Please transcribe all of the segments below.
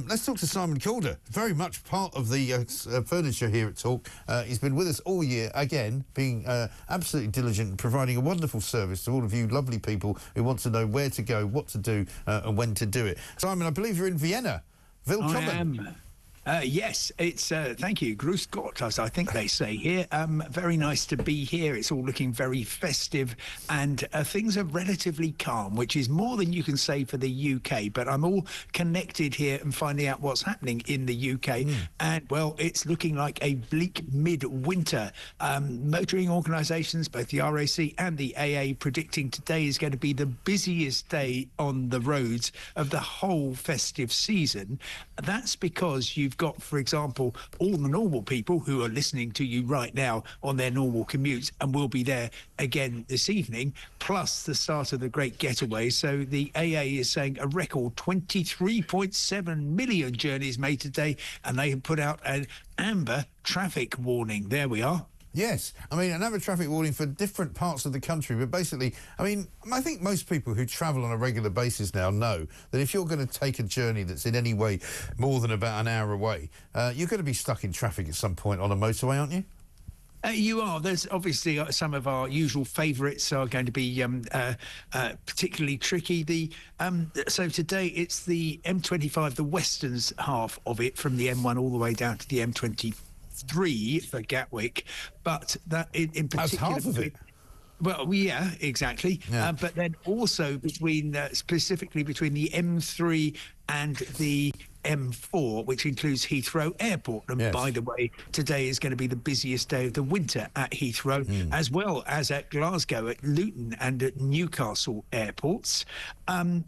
Let's talk to Simon Calder, very much part of the furniture here at Talk. He's been with us all year, again, being absolutely diligent and providing a wonderful service to all of you lovely people who want to know where to go, what to do and when to do it. Simon, I believe you're in Vienna. I am. Yes, it's, thank you, Grüß Gott, as I think they say here. Very nice to be here. It's all looking very festive and things are relatively calm, which is more than you can say for the UK. But I'm all connected here and finding out what's happening in the UK. And, well, it's looking like a bleak midwinter. Motoring organisations, both the RAC and the AA, predicting today is going to be the busiest day on the roads of the whole festive season. That's because you've got, for example, all the normal people who are listening to you right now on their normal commutes and will be there again this evening, plus the start of the Great Getaway. So the AA is saying a record 23.7 million journeys made today, and they have put out an amber traffic warning. There we are. Yes, I mean, another traffic warning for different parts of the country, but basically, I mean, I think most people who travel on a regular basis now know that if you're going to take a journey that's in any way more than about an hour away, you're going to be stuck in traffic at some point on a motorway, aren't you? You are. There's obviously some of our usual favourites are going to be particularly tricky. So today it's the M25, the western half of it, from the M1 all the way down to the M23 for Gatwick, but that in particular, that's half of it. Well, yeah, exactly. Yeah. But then also between specifically between the M3 and the M4, which includes Heathrow Airport. And yes, by the way, today is going to be the busiest day of the winter at Heathrow, as well as at Glasgow, at Luton and at Newcastle airports.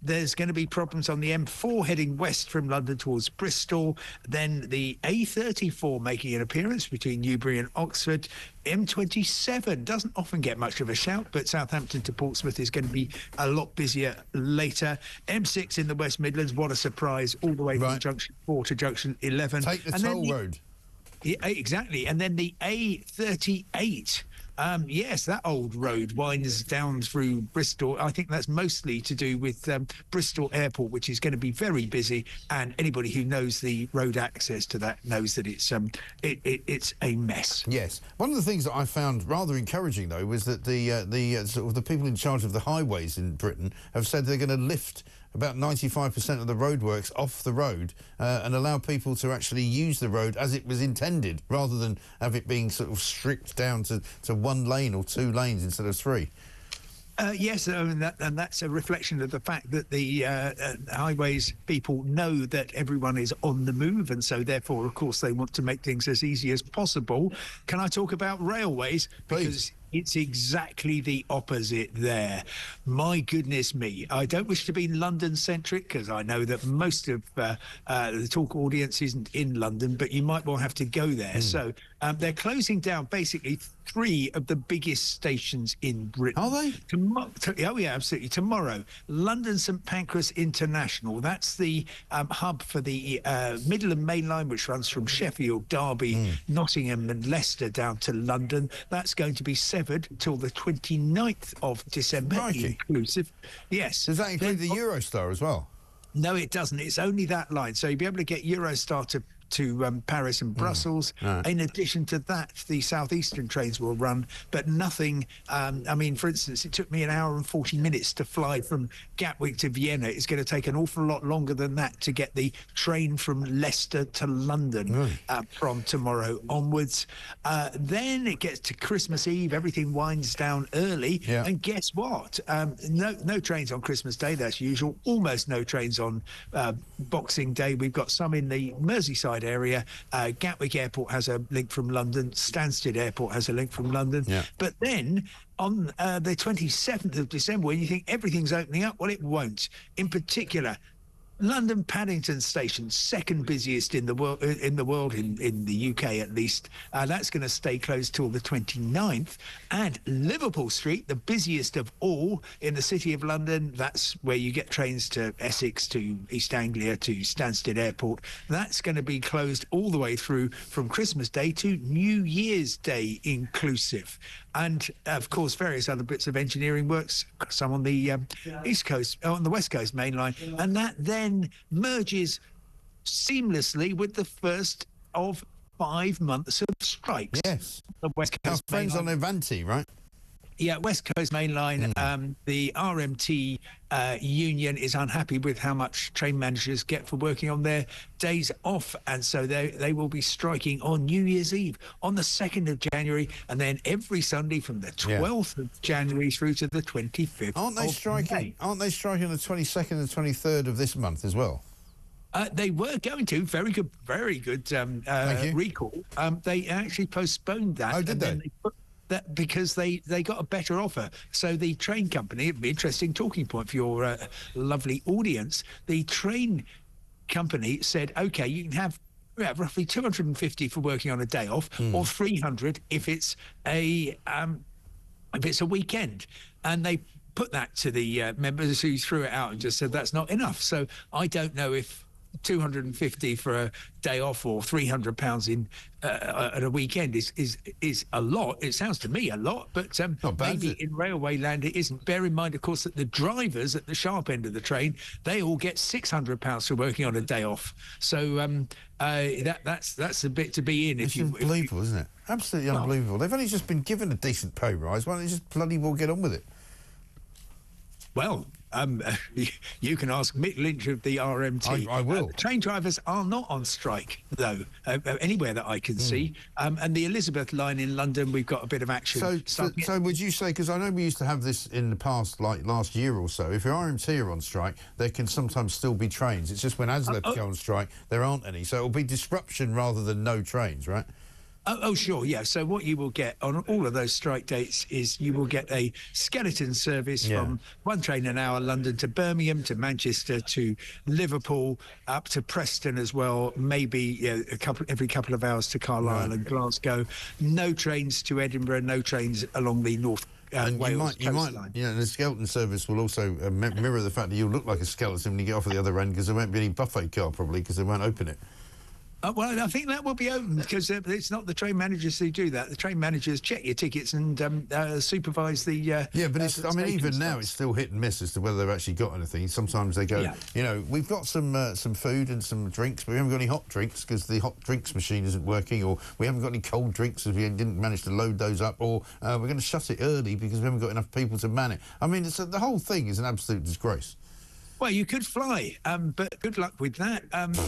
There's going to be problems on the M4 heading west from London towards Bristol. Then the A34 making an appearance between Newbury and Oxford. M27 doesn't often get much of a shout, but Southampton to Portsmouth is going to be a lot busier later. M6 in the West Midlands, what a surprise, all the way from Junction 4 to Junction 11. Take the toll road. Yeah, exactly. And then the A38. Yes, that old road winds down through Bristol. I think that's mostly to do with Bristol Airport, which is going to be very busy. And anybody who knows the road access to that knows that it's a mess. Yes. One of the things that I found rather encouraging, though, was that the sort of the people in charge of the highways in Britain have said they're going to lift about 95% of the roadworks off the road and allow people to actually use the road as it was intended, rather than have it being sort of stripped down to one lane or two lanes instead of three. Yes, and that's a reflection of the fact that the highways people know that everyone is on the move, and so therefore, of course, they want to make things as easy as possible. Can I talk about railways? Please. Because it's exactly the opposite there. My goodness me. I don't wish to be London-centric, because I know that most of the Talk audience isn't in London, but you might well have to go there. So they're closing down basically 3 of the biggest stations in Britain. Are they? Oh, yeah, absolutely. Tomorrow, London St Pancras International. That's the hub for the Midland Main Line, which runs from Sheffield, Derby, Nottingham and Leicester down to London. That's going to be severed till the 29th of December, inclusive. Yes. Does that include the Eurostar as well? No, it doesn't. It's only that line. So you'll be able to get Eurostar to Paris and Brussels. In addition to that, the southeastern trains will run, but nothing. I mean, for instance, it took me an hour and 40 minutes to fly from Gatwick to Vienna. It's going to take an awful lot longer than that to get the train from Leicester to London from tomorrow onwards. Then it gets to Christmas Eve. Everything winds down early. And guess what? No trains on Christmas Day. That's usual. Almost no trains on Boxing Day. We've got some in the Merseyside area. Gatwick Airport has a link from London. Stansted Airport has a link from London. But then on the 27th of December, when you think everything's opening up, well, it won't. In particular, London Paddington Station, second busiest in the world, in the UK at least. That's going to stay closed till the 29th. And Liverpool Street, the busiest of all in the City of London. That's where you get trains to Essex, to East Anglia, to Stansted Airport. That's going to be closed all the way through from Christmas Day to New Year's Day inclusive. And of course, various other bits of engineering works, some on the East Coast, on the West Coast main line, and that then merges seamlessly with the first of 5 months of strikes. Yes. The West Our Coast friends Main on Avanti, right? Yeah, West Coast Main Line. The RMT union is unhappy with how much train managers get for working on their days off, and so they will be striking on New Year's Eve on the 2nd of January, and then every Sunday from the 12th of January through to the 25th. Aren't they striking? May. Aren't they striking the 22nd and 23rd of this month as well? They were going to. Very good recall. They actually postponed that. Oh, did they? That because they got a better offer. So the train company, it'd be an interesting talking point for your lovely audience. The train company said, okay, you can have roughly 250 for working on a day off, or 300 if it's a weekend, and they put that to the members, who threw it out and just said that's not enough. So I don't know if 250 for a day off or £300 in at a weekend is a lot. It sounds to me a lot, but maybe in railway land it isn't. Bear in mind, of course, that the drivers at the sharp end of the train, they all get £600 for working on a day off. So that's a bit to be in. It's unbelievable, isn't it? Absolutely unbelievable. They've only just been given a decent pay rise. Why don't they just bloody well get on with it? Well, you can ask Mick Lynch of the RMT. I will. Train drivers are not on strike, though, anywhere that I can see. And the Elizabeth line in London, we've got a bit of action. So would you say, because I know we used to have this in the past, like last year or so, if your RMT are on strike, there can sometimes still be trains. It's just when ASLEF go on strike, there aren't any. So it'll be disruption rather than no trains, right? Oh, sure, yeah. So what you will get on all of those strike dates is you will get a skeleton service from one train an hour, London to Birmingham, to Manchester, to Liverpool, up to Preston as well, maybe every couple of hours to Carlisle and Glasgow. No trains to Edinburgh, no trains along the North Wales coastline. The skeleton service will also mirror the fact that you'll look like a skeleton when you get off at the other end, because there won't be any buffet car probably, because they won't open it. Well, I think that will be open, because it's not the train managers who do that. The train managers check your tickets and supervise the... yeah, but it's, I mean, even now it's still hit and miss as to whether they've actually got anything. Sometimes they go, we've got some food and some drinks, but we haven't got any hot drinks because the hot drinks machine isn't working, or we haven't got any cold drinks because we didn't manage to load those up, or we're going to shut it early because we haven't got enough people to man it. I mean, the whole thing is an absolute disgrace. Well, you could fly, but good luck with that.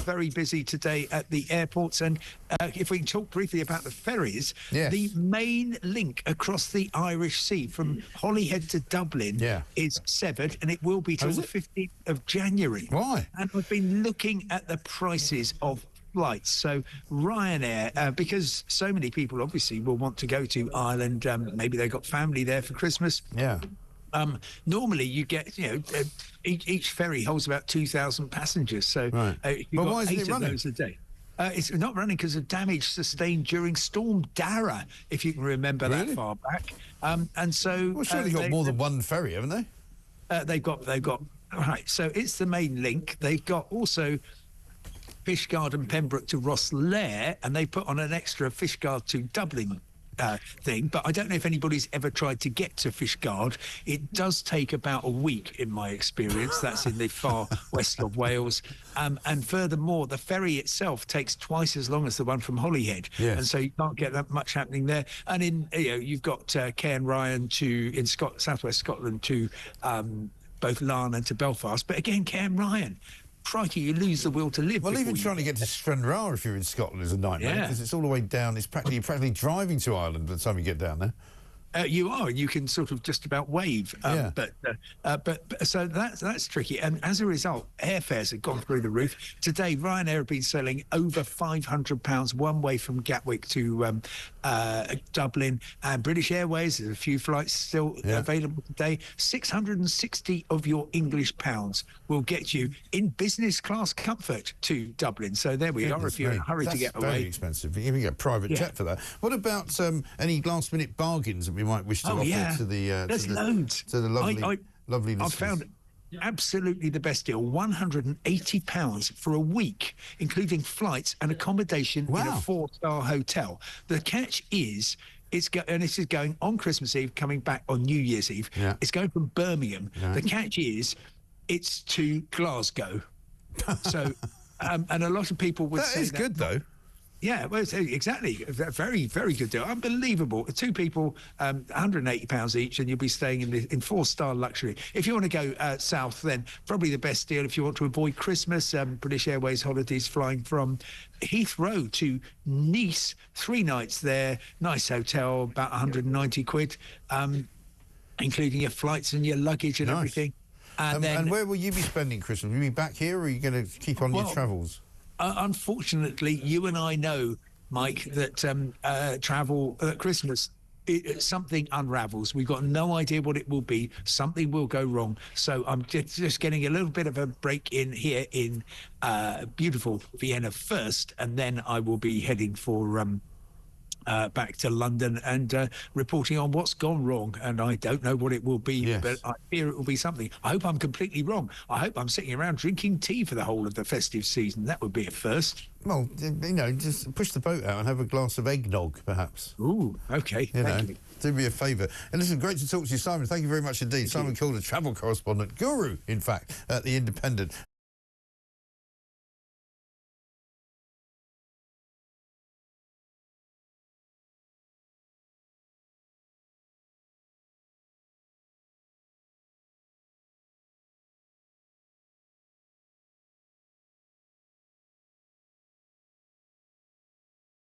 Very busy today at the airports. And if we can talk briefly about the ferries, the main link across the Irish Sea from Holyhead to Dublin is severed, and it will be till the 15th of January. Why? And I've been looking at the prices of flights. So Ryanair, because so many people obviously will want to go to Ireland, maybe they've got family there for Christmas. Yeah. Normally you get, each ferry holds about 2,000 passengers. So you've got 8 of those a day. It's not running because of damage sustained during Storm Dara, if you can remember that far back. And so... Well, surely they've got more than one ferry, haven't they? They've got... Right, so it's the main link. They've got also Fishguard and Pembroke to Rosslare, and they put on an extra Fishguard to Dublin thing, but I don't know if anybody's ever tried to get to Fishguard. It does take about a week, in my experience. That's in the far west of Wales. And furthermore, the ferry itself takes twice as long as the one from Holyhead. Yes. And so you can't get that much happening there. And in you've got Cairn Ryan in southwest Scotland to both Larne and to Belfast. But again, Cairn Ryan, crikey, you lose the will to live. Well, even trying to get to Stranraer if you're in Scotland is a nightmare, because it's all the way down. It's practically driving to Ireland by the time you get down there. You are, and you can sort of just about wave. But so that's tricky. And as a result, airfares have gone through the roof. Today, Ryanair have been selling over £500 one way from Gatwick to Dublin. And British Airways, there's a few flights still available today. 660 of your English pounds will get you in business class comfort to Dublin. So there we are, if you're in a hurry to get away. That's very expensive. You can get a private jet for that. What about any last-minute bargains that we might wish to offer to the loads. To the lovely listeners? I found absolutely the best deal: £180 for a week, including flights and accommodation in a 4-star hotel. The catch is, and this is going on Christmas Eve, coming back on New Year's Eve. It's going from Birmingham. The catch is, it's to Glasgow. So And a lot of people would say that is good, though. Yeah, well, exactly. A very, very good deal. Unbelievable. Two people, £180 each, and you'll be staying in 4-star luxury. If you want to go south, then probably the best deal if you want to avoid Christmas. British Airways holidays flying from Heathrow to Nice, 3 nights there. Nice hotel, about 190 quid, including your flights and your luggage and everything. And where will you be spending Christmas? Will you be back here, or are you going to keep on your travels? Unfortunately, you and I know, Mike, that travel at Christmas, something unravels. We've got no idea what it will be. Something will go wrong. So I'm just getting a little bit of a break in here in beautiful Vienna first, and then I will be heading for back to London and reporting on what's gone wrong. And I don't know what it will be, but I fear it will be something. I hope I'm completely wrong. I hope I'm sitting around drinking tea for the whole of the festive season. That would be a first. Well, you know, just push the boat out and have a glass of eggnog, perhaps. Ooh, okay. Thank you. Do me a favour. And listen, great to talk to you, Simon. Thank you very much indeed. Simon Calder, travel correspondent, guru, in fact, at the Independent.